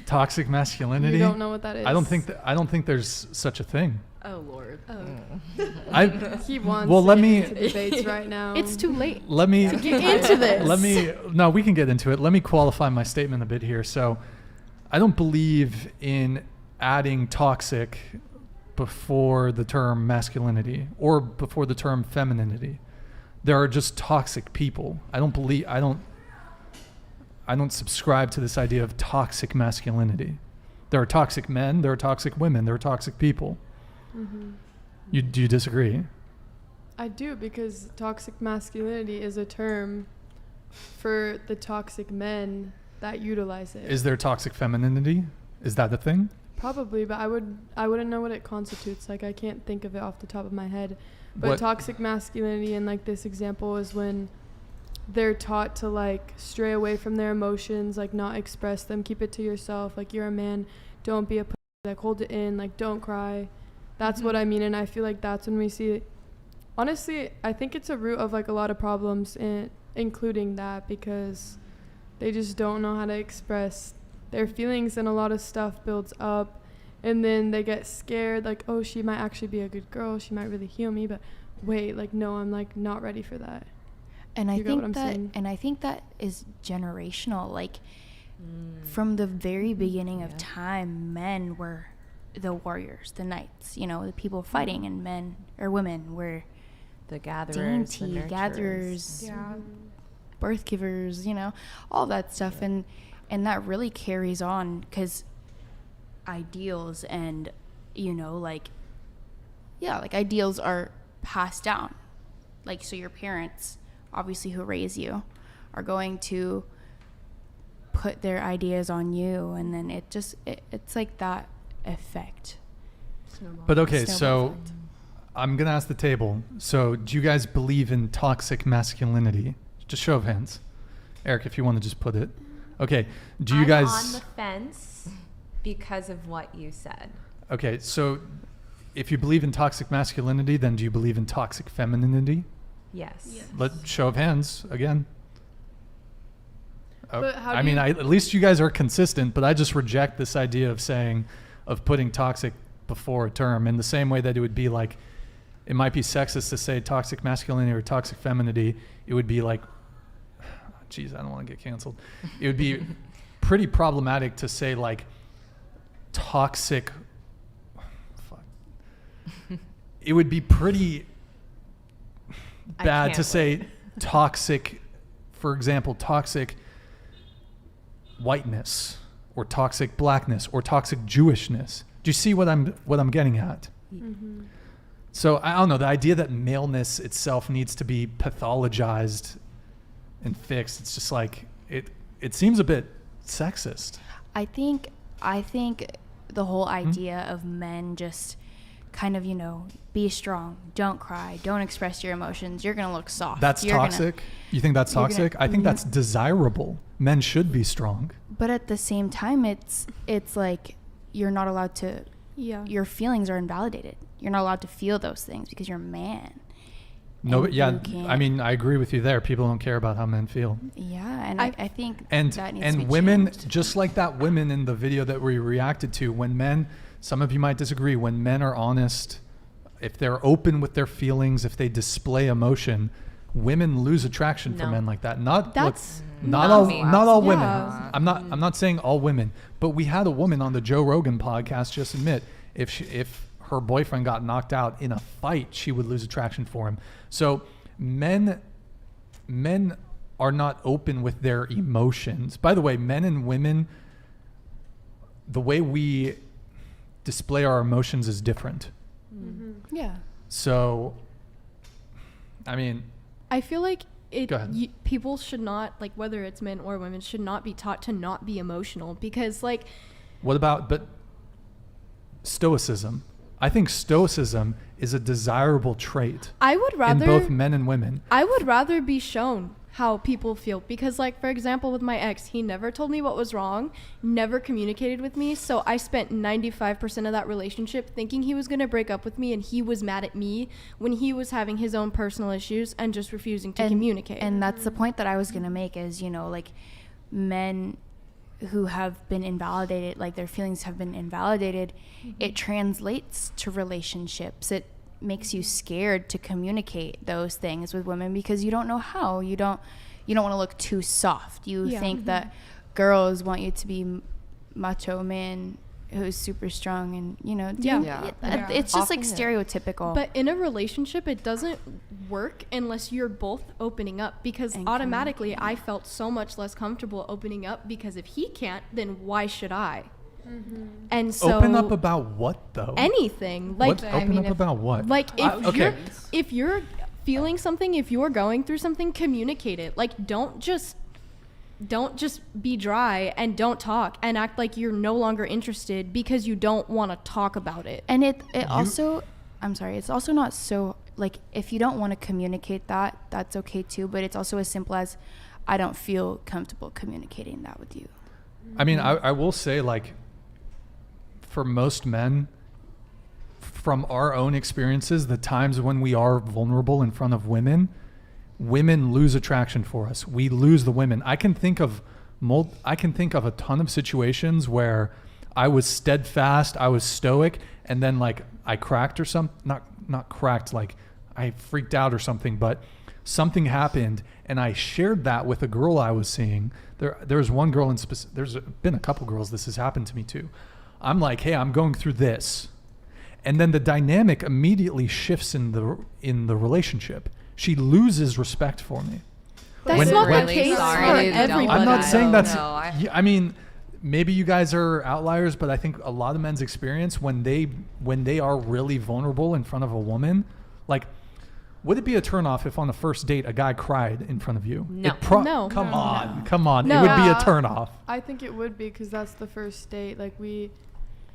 Toxic masculinity? You don't know what that is? I don't think there's such a thing. Oh Lord. He wants well, to let get me into debates right now. It's too late. let me to get into this. No, we can get into it. Let me qualify my statement a bit here. So, I don't believe in adding toxic before the term masculinity or before the term femininity. There are just toxic people. I don't subscribe to this idea of toxic masculinity. There are toxic men, there are toxic women, there are toxic people. Mm-hmm. Do you disagree? I do, because toxic masculinity is a term for the toxic men that utilize it. Is there toxic femininity? Is that the thing? Probably, but I wouldn't know what it constitutes. Like, I can't think of it off the top of my head. But What? Toxic masculinity in like this example is when they're taught to like stray away from their emotions, like not express them, keep it to yourself. Like, you're a man, don't be a pussy, like hold it in, like don't cry. That's what I mean. And I feel like that's when we see it. Honestly, I think it's a root of like a lot of problems, including that, because they just don't know how to express their feelings, and a lot of stuff builds up, and then they get scared, like, oh, she might actually be a good girl, she might really heal me, but wait, like, no, I'm like not ready for that. And You get what I'm saying? I think that is generational. Like, from the very beginning of time, men were the warriors, the knights, you know, the people fighting, and men or women were The gatherers, dainty the nurturers. gatherers, Yeah. birth givers, you know, all that stuff. And that really carries on, because ideals and, you know, like ideals are passed down. Like, so your parents, obviously, who raise you, are going to put their ideas on you, and then it's like that effect. But okay, Snowball so effect. I'm going to ask the table. So, do you guys believe in toxic masculinity? Just show of hands. Eric, if you want to just put it. Okay, do you I'm guys... on the fence because of what you said. Okay, so if you believe in toxic masculinity, then do you believe in toxic femininity? Yes. Show of hands again. But how I do mean, you- at least you guys are consistent, but I just reject this idea of putting toxic before a term, in the same way that it would be like, it might be sexist to say toxic masculinity or toxic femininity. It would be like, geez, I don't want to get canceled. It would be pretty problematic to say like toxic. Fuck. It would be pretty bad to say toxic, for example, toxic whiteness or toxic blackness or toxic Jewishness. Do you see what I'm getting at? Mm-hmm. So I don't know, the idea that maleness itself needs to be pathologized and fixed, it's just like it seems a bit sexist. I think the whole idea of men just kind of, you know, be strong, don't cry, don't express your emotions, you're gonna look soft. That's toxic? You think that's toxic? I think that's desirable. Men should be strong. But at the same time, it's like you're not allowed to. Yeah. Your feelings are invalidated. You're not allowed to feel those things because you're a man. No, And yeah, you can't- I mean, I agree with you there. People don't care about how men feel. Yeah, and I think And that needs to be women, changed. just like that women in the video that we reacted to, when men, some of you might disagree, when men are honest, if they're open with their feelings, if they display emotion, women lose attraction for No. men like that. That's not not all, me. not all women. Yeah. I'm not saying all women, but we had a woman on the Joe Rogan podcast just admit if her boyfriend got knocked out in a fight, she would lose attraction for him. So men are not open with their emotions. By the way, men and women, the way we display our emotions is different. Mm-hmm. Yeah. So, I mean, I feel like Go ahead. people should not, like, whether it's men or women, should not be taught to not be emotional, because, like, what about, but stoicism? I think stoicism is a desirable trait I would rather in both men and women. I would rather be shown how people feel, because, like, for example, with my ex, he never told me what was wrong, never communicated with me, so I spent 95% of that relationship thinking he was going to break up with me, and he was mad at me when he was having his own personal issues and just refusing to communicate. And that's the point that I was going to make is, you know, like, men who have been invalidated, like their feelings have been invalidated, it translates to relationships. It makes you scared to communicate those things with women because you don't know how. You don't want to look too soft. You think that girls want you to be macho man who's super strong and it's just like stereotypical. But in a relationship, it doesn't work unless you're both opening up, because automatically I felt so much less comfortable opening up, because if he can't, then why should I? And so Open up about what though? Anything. Like Open up about what? Like if you're feeling something, if you're going through something, communicate it. Like don't just be dry and don't talk and act like you're no longer interested because you don't want to talk about it. And it's also not so, like, if you don't want to communicate that, that's okay too, but it's also as simple as, I don't feel comfortable communicating that with you. I mean, I will say, like, for most men, from our own experiences, the times when we are vulnerable in front of women lose attraction for us. We lose the women. I can think of a ton of situations where I was steadfast, I was stoic, and then like I cracked or something. Not cracked, like I freaked out or something, but something happened, and I shared that with a girl I was seeing. There's one girl in specific. There's been a couple girls this has happened to me too. I'm like, hey, I'm going through this, and then the dynamic immediately shifts in the relationship. She loses respect for me. That's not the case for everybody. I'm not saying that's. I mean, maybe you guys are outliers, but I think a lot of men's experience when they are really vulnerable in front of a woman, like, would it be a turnoff if on the first date a guy cried in front of you? No. No. Come on. No. It would be a turnoff. I think it would be, because that's the first date. Like, we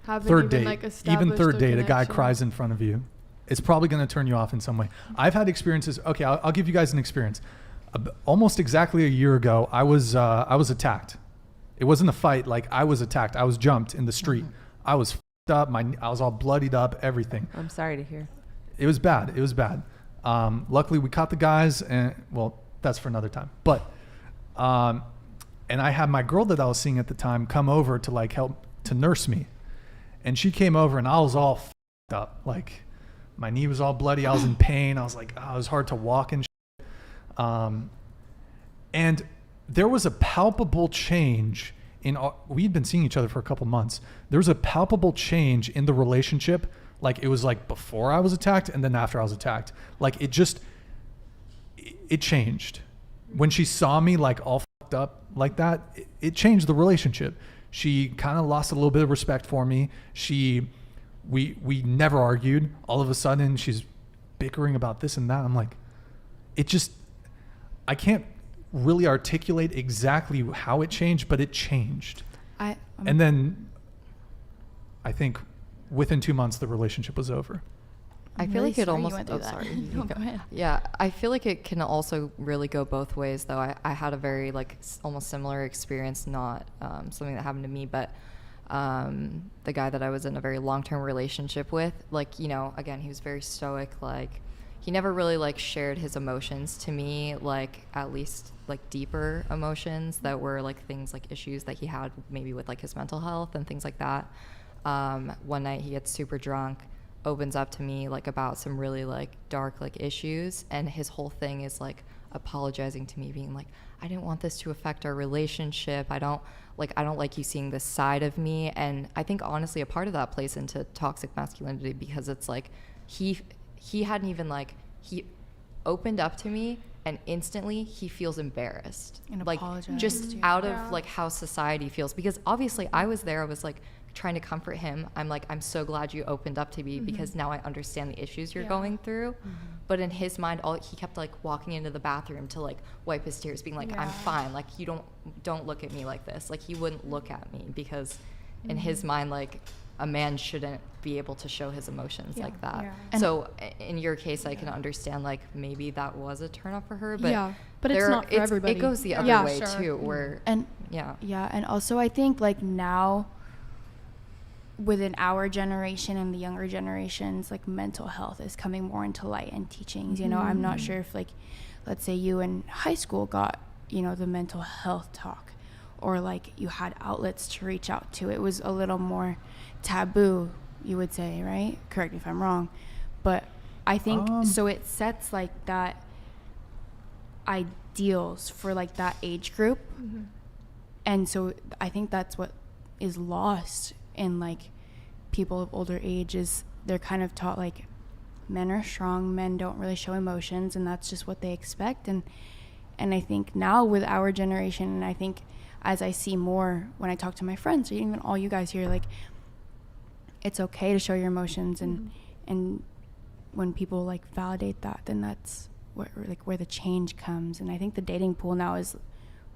haven't Third even date, like established even third date, a guy connection. cries in front of you. It's probably going to turn you off in some way. I've had experiences. Okay, I'll give you guys an experience. Almost exactly a year ago, I was attacked. It wasn't a fight. Like, I was attacked. I was jumped in the street. I was f***ed up. I was all bloodied up. Everything. I'm sorry to hear. It was bad. Luckily, we caught the guys, and well, that's for another time. But, and I had my girl that I was seeing at the time come over to like help to nurse me, and she came over, and I was all f***ed up. Like, my knee was all bloody. I was in pain. I was like, it was hard to walk and shit. And there was a palpable change we'd been seeing each other for a couple months. There was a palpable change in the relationship. Like, it was like before I was attacked and then after I was attacked. Like, it changed. When she saw me like all fucked up like that, it changed the relationship. She kind of lost a little bit of respect for me. We never argued. All of a sudden, she's bickering about this and that. I'm like, I can't really articulate exactly how it changed, but it changed. And then I think within 2 months, the relationship was over. I feel like it almost. Oh, sorry. You Go ahead. Yeah, I feel like it can also really go both ways, though. I had a very like almost similar experience, not something that happened to me, but the guy that I was in a very long-term relationship with, like, you know, again, he was very stoic. Like, he never really like shared his emotions to me, like at least like deeper emotions that were like things like issues that he had maybe with like his mental health and things like that. One night he gets super drunk, opens up to me like about some really like dark like issues, and his whole thing is like apologizing to me, being like, I didn't want this to affect our relationship. I don't like you seeing this side of me. And I think honestly a part of that plays into toxic masculinity, because it's like he hadn't even like, he opened up to me and instantly he feels embarrassed And like apologized. just out of like how society feels, because obviously I was there, I was like trying to comfort him. I'm like, I'm so glad you opened up to me because now I understand the issues you're going through. But in his mind, he kept like walking into the bathroom to like wipe his tears, being like, I'm fine. Like, you don't look at me like this. Like, he wouldn't look at me because in his mind, like, a man shouldn't be able to show his emotions like that. So in your case, I can understand like maybe that was a turnoff for her, but but it's not for everybody. It goes the other way too, where and also I think like now within our generation and the younger generations, like mental health is coming more into light and teachings. You know, I'm not sure if like, let's say you in high school got, you know, the mental health talk, or like you had outlets to reach out to. It was a little more taboo, you would say, right? Correct me if I'm wrong. But I think so it sets like that ideals for like that age group. And so I think that's what is lost in like people of older age, is they're kind of taught like men are strong, men don't really show emotions, and that's just what they expect. And I think now with our generation, and I think as I see more when I talk to my friends, or even all you guys here, like it's okay to show your emotions, and when people like validate that, then that's where the change comes. And I think the dating pool now is,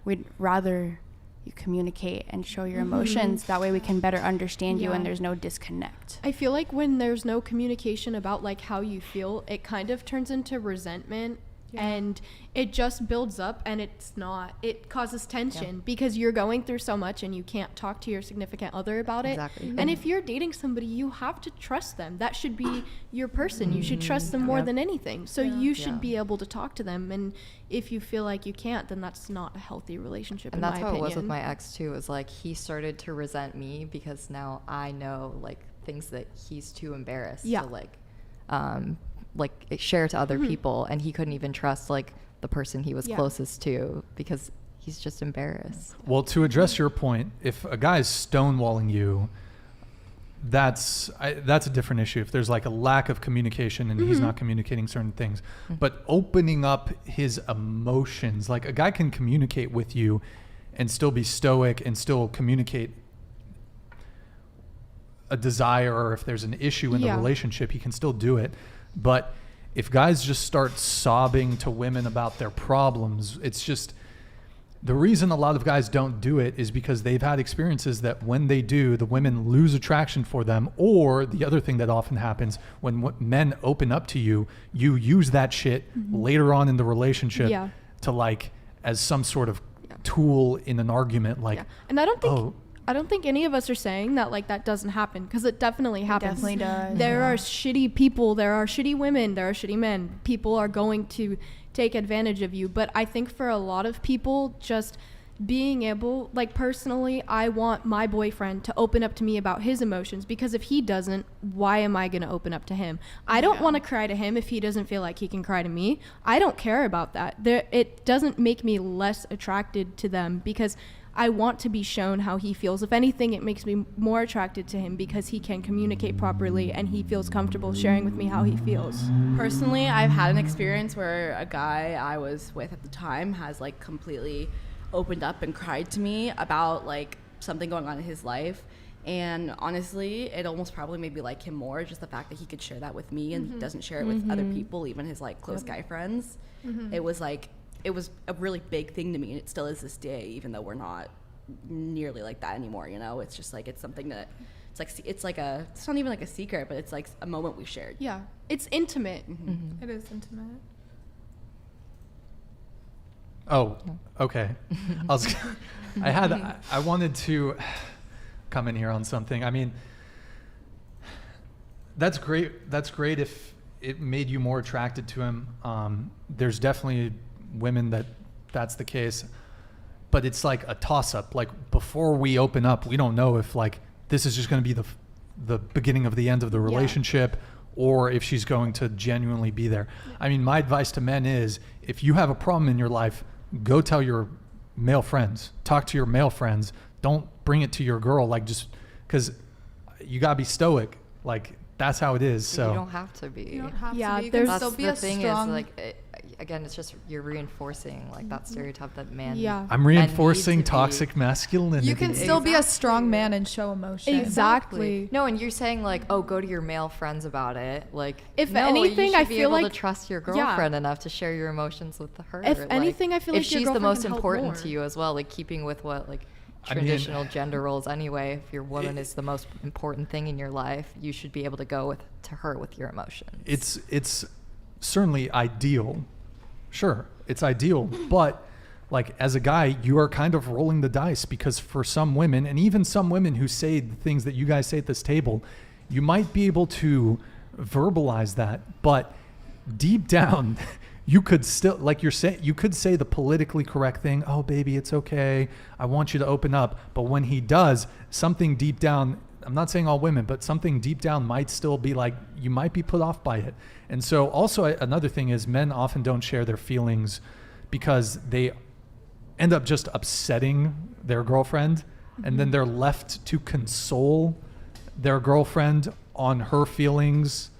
we'd rather you communicate and show your emotions. That way we can better understand you and there's no disconnect. I feel like when there's no communication about like how you feel, it kind of turns into resentment. And it just builds up, and it causes tension because you're going through so much and you can't talk to your significant other about it. Exactly. And if you're dating somebody, you have to trust them. That should be your person. You should trust them more than anything. So you should be able to talk to them. And if you feel like you can't, then that's not a healthy relationship, And in that's my how opinion. it was with my ex too. It was like he started to resent me because now I know like things that he's too embarrassed to like share to other people, and he couldn't even trust like the person he was closest to because he's just embarrassed. Well, to address your point, if a guy is stonewalling you, that's a different issue. If there's like a lack of communication and he's not communicating certain things, but opening up his emotions, like a guy can communicate with you and still be stoic and still communicate a desire, or if there's an issue in the relationship, he can still do it. But if guys just start sobbing to women about their problems, it's just, the reason a lot of guys don't do it is because they've had experiences that when they do, the women lose attraction for them. Or the other thing that often happens, when men open up to you, you use that shit later on in the relationship to like as some sort of tool in an argument. Like, and I don't think any of us are saying that like that doesn't happen, because it definitely happens. Definitely does. There are shitty people, there are shitty women, there are shitty men. People are going to take advantage of you. But I think for a lot of people, just being able, like personally, I want my boyfriend to open up to me about his emotions, because if he doesn't, why am I going to open up to him? I don't want to cry to him if he doesn't feel like he can cry to me. I don't care about that. It doesn't make me less attracted to them, because I want to be shown how he feels. If anything, it makes me more attracted to him because he can communicate properly and he feels comfortable sharing with me how he feels. Personally, I've had an experience where a guy I was with at the time has like completely opened up and cried to me about like something going on in his life. And honestly, it almost probably made me like him more, just the fact that he could share that with me and doesn't share it with other people, even his like close guy friends. It was a really big thing to me, and it still is this day, even though we're not nearly like that anymore, you know? It's just like, it's something that, it's not even like a secret, but it's like a moment we shared. Yeah, it's intimate. It is intimate. oh, okay. I wanted to come in here on something. I mean, that's great. That's great if it made you more attracted to him. There's definitely women that's the case, but it's like a toss-up. Like before we open up, we don't know if like this is just going to be the beginning of the end of the relationship, or if she's going to genuinely be there. I mean, my advice to men is, if you have a problem in your life, go tell your male friends, talk to your male friends. Don't bring it to your girl, like, just because you gotta be stoic. Like, that's how it is. So you don't have to be. You don't have Yeah, to be. You can there's- still That's be the a thing strong. is like again, it's just you're reinforcing like that stereotype that man. I'm reinforcing need to be- toxic masculinity. You can still be a strong man and show emotion. Exactly. No, and you're saying like, oh, go to your male friends about it. Like, If no, anything, you I should be feel able like- to trust your yeah. girlfriend enough to share your emotions with her. If Like, anything, I feel if like your she's the girlfriend most can help important more. to you as well, like keeping with what like I mean- traditional gender roles anyway. If your woman is the most important thing in your life, you should be able to go to her with your emotions. It's certainly ideal. Sure, it's ideal, but like as a guy, you are kind of rolling the dice, because for some women, and even some women who say the things that you guys say at this table, you might be able to verbalize that, but deep down, you could still, like you're saying, you could say the politically correct thing. Oh, baby, it's okay. I want you to open up. But when he does, something deep down, I'm not saying all women, but something deep down might still be like, you might be put off by it. And so also another thing is men often don't share their feelings because they end up just upsetting their girlfriend, and then they're left to console their girlfriend on her feelings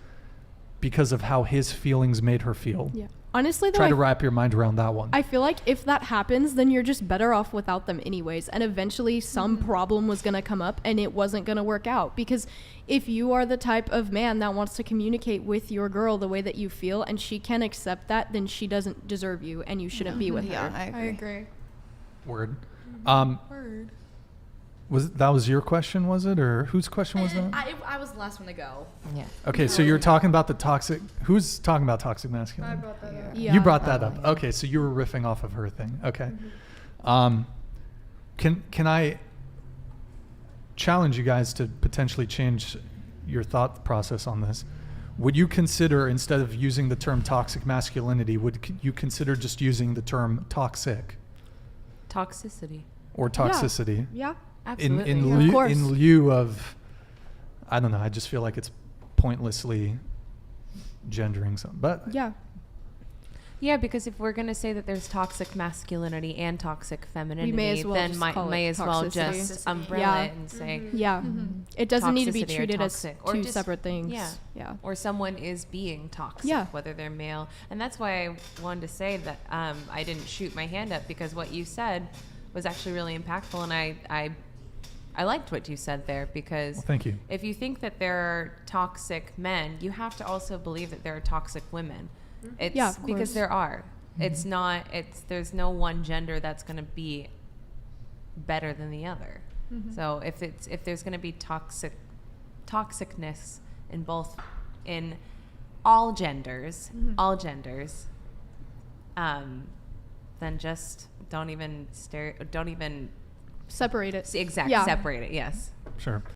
because of how his feelings made her feel. Yeah. Honestly, though, Try to wrap your mind around that one. I feel like if that happens, then you're just better off without them anyways. And eventually some problem was going to come up and it wasn't going to work out. Because if you are the type of man that wants to communicate with your girl the way that you feel and she can't accept that, then she doesn't deserve you and you shouldn't be with her. I agree. Word. Word. That was your question, was it? Or whose question was that? I was the last one to go. Yeah. Okay, so you're talking about the toxic, who's talking about toxic masculinity? brought that up. Yeah. You brought that up. yeah. Okay, so you were riffing off of her thing. Okay. Can I challenge you guys to potentially change your thought process on this? Would you consider, instead of using the term toxic masculinity, would you consider just using the term toxic Toxicity. or toxicity? Yeah. Absolutely. Of course. In lieu of, I don't know, I just feel like it's pointlessly gendering something. But Yeah. Yeah, because if we're going to say that there's toxic masculinity and toxic femininity, may as well then just call it may as well toxicity. just umbrella Yeah. it and say, Yeah. It doesn't need to be Toxicity or treated as toxic, or two just- separate things. yeah. Yeah. or someone is being toxic, Yeah. whether they're male. And that's why I wanted to say that I didn't shoot my hand up, because what you said was actually really impactful, and I liked what you said there, because well, thank you. if you think that there are toxic men, you have to also believe that there are toxic women. It's Yeah, of because course. there are. It's not. There's no one gender that's going to be better than the other. So if there's going to be toxicness in all genders, then just don't even Separate it. exactly Yeah. separate it. Yes. Sure.